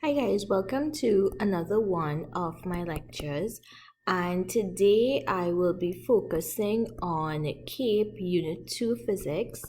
Hi guys, welcome to another one of my lectures, and today I will be focusing on CAPE Unit 2 Physics.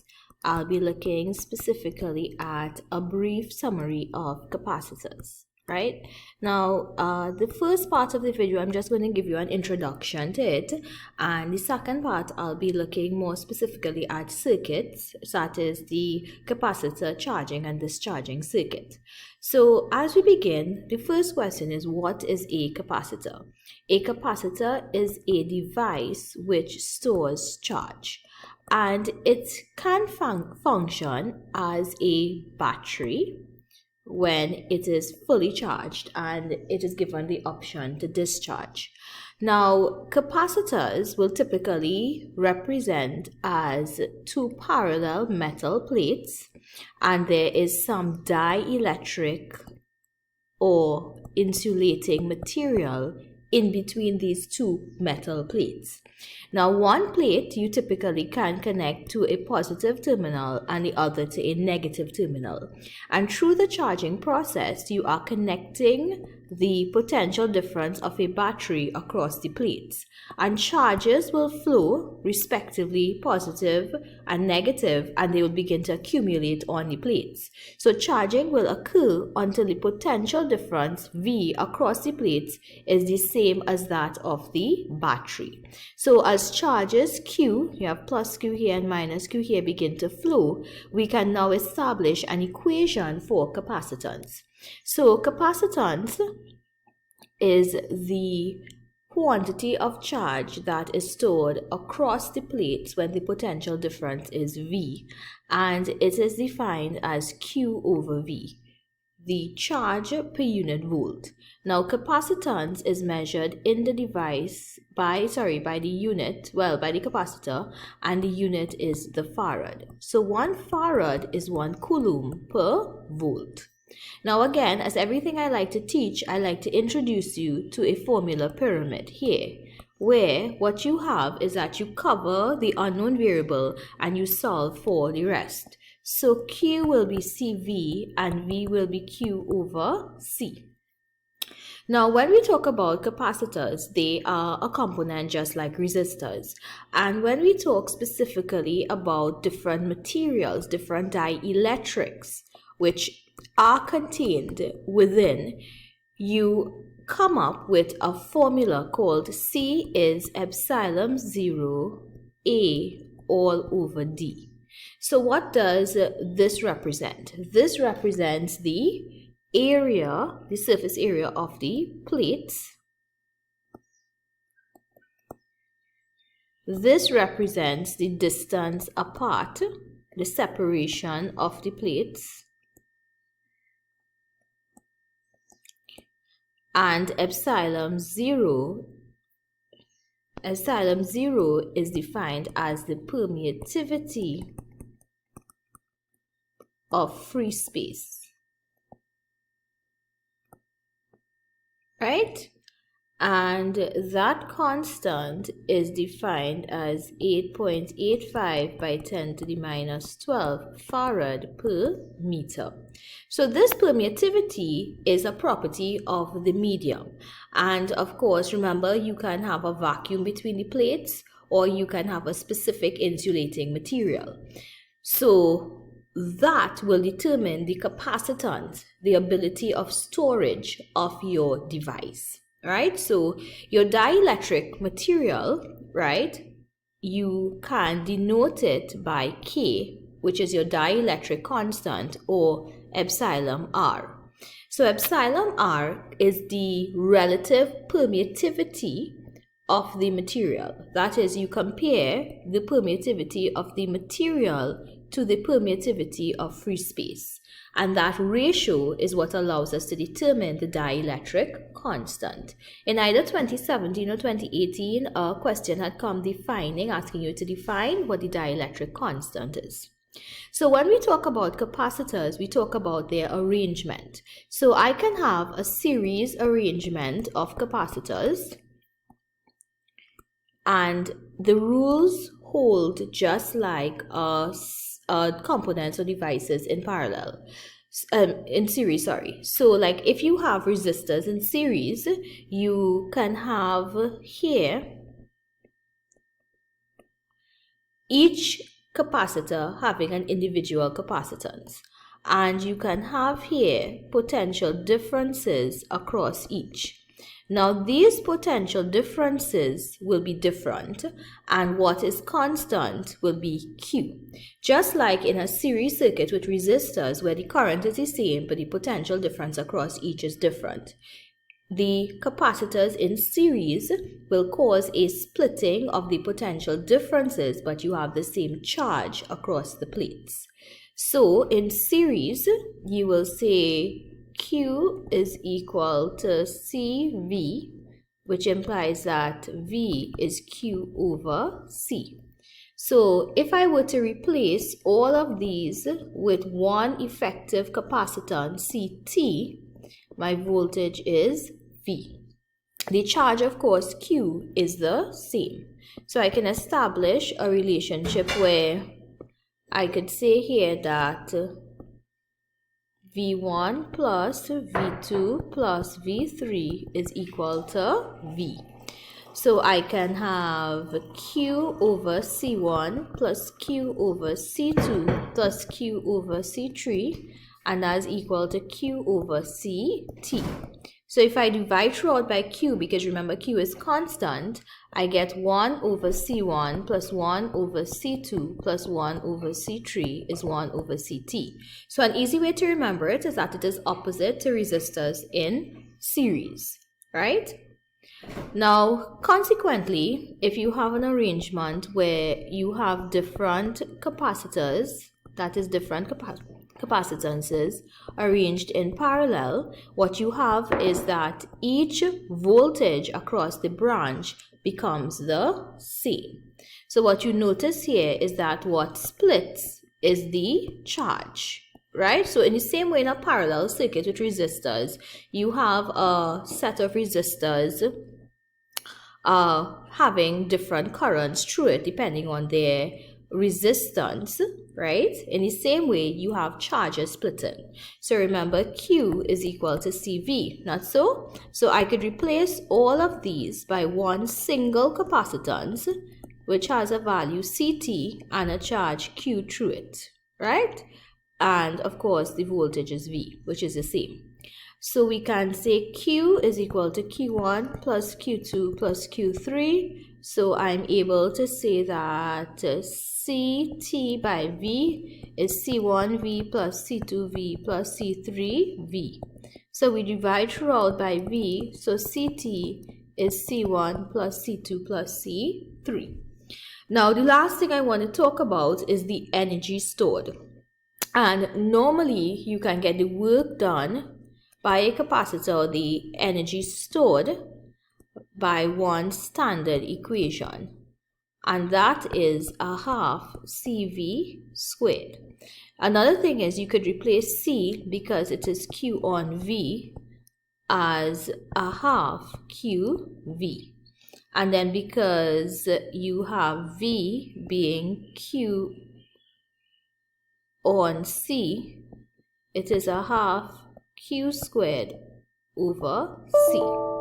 I'll be looking specifically at a brief summary of capacitors. Right now, the first part of the video, I'm just going to give you an introduction to it, and the second part, I'll be looking more specifically at circuits, that is the capacitor charging and discharging circuit. So as we begin, the first question is, what is a capacitor? A capacitor is a device which stores charge, and it can function as a battery when it is fully charged and it is given the option to discharge. Now, capacitors will typically represent as two parallel metal plates, and there is some dielectric or insulating material in between these two metal plates. Now, one plate you typically can connect to a positive terminal and the other to a negative terminal. And through the charging process, you are connecting the potential difference of a battery across the plates. And charges will flow, respectively, positive and negative, and they will begin to accumulate on the plates. So charging will occur until the potential difference V across the plates is the same as that of the battery. So as charges Q, you have plus Q here and minus Q here, begin to flow, we can now establish an equation for capacitance. So capacitance is the quantity of charge that is stored across the plates when the potential difference is V, and it is defined as Q over V, the charge per unit volt. Now, capacitance is measured in the device by the unit, by the capacitor, and the unit is the farad. So 1 farad is 1 coulomb per volt. Now again, as everything I like to teach, I like to introduce you to a formula pyramid here, where what you have is that you cover the unknown variable and you solve for the rest. So Q will be CV and V will be Q over C. Now, when we talk about capacitors, they are a component just like resistors. And when we talk specifically about different materials, different dielectrics, which are contained within, you come up with a formula called C is epsilon 0 A all over D. So what does this represent? This represents the area, the surface area of the plates. This represents the distance apart, the separation of the plates. And epsilon 0 is defined as the permittivity of free space, right? And that constant is defined as 8.85 by 10 to the minus 12 farad per meter. So this permittivity is a property of the medium. And of course, remember, you can have a vacuum between the plates, or you can have a specific insulating material. So that will determine the capacitance, the ability of storage of your device. Right? So your dielectric material, right, you can denote it by K, which is your dielectric constant, or epsilon R. So epsilon R is the relative permittivity of the material. That is, you compare the permittivity of the material to the permittivity of free space. And that ratio is what allows us to determine the dielectric constant. In either 2017 or 2018, a question had come asking you to define what the dielectric constant is. So when we talk about capacitors, we talk about their arrangement. So I can have a series arrangement of capacitors, and the rules hold just like components or devices in parallel. In series, sorry. So like if you have resistors in series, you can have here each capacitor having an individual capacitance, and you can have here potential differences across each. Now these potential differences will be different, and what is constant will be Q. Just like in a series circuit with resistors where the current is the same but the potential difference across each is different. The capacitors in series will cause a splitting of the potential differences, but you have the same charge across the plates. So in series, you will say Q is equal to CV, which implies that V is Q over C. So if I were to replace all of these with one effective capacitance, CT, my voltage is V. The charge, of course, Q is the same. So I can establish a relationship where I could say here that V1 plus V2 plus V3 is equal to V. So I can have Q over C1 plus Q over C2 plus Q over C3, and that's equal to Q over CT. So if I divide throughout by Q, because remember Q is constant, I get 1 over C1 plus 1 over C2 plus 1 over C3 is 1 over CT. So an easy way to remember it is that it is opposite to resistors in series, right? Now, consequently, if you have an arrangement where you have different capacitors, that is different capacitances arranged in parallel, what you have is that each voltage across the branch becomes the same. So what you notice here is that what splits is the charge, right? So in the same way in a parallel circuit with resistors, you have a set of resistors having different currents through it depending on their resistance, right? In the same way, you have charges splitting. So remember, Q is equal to CV, not so? So I could replace all of these by one single capacitance, which has a value CT and a charge Q through it, right? And of course, the voltage is V, which is the same. So we can say Q is equal to Q1 plus Q2 plus Q3. So I'm able to say that CT by V is C1V plus C2V plus C3V. So we divide throughout by V. So CT is C1 plus C2 plus C3. Now the last thing I want to talk about is the energy stored. And normally you can get the work done by a capacitor, the energy stored, by one standard equation, and that is a half CV squared. Another thing is you could replace C, because it is Q on V, as a half QV. And then because you have V being Q on C, it is a half Q squared over C.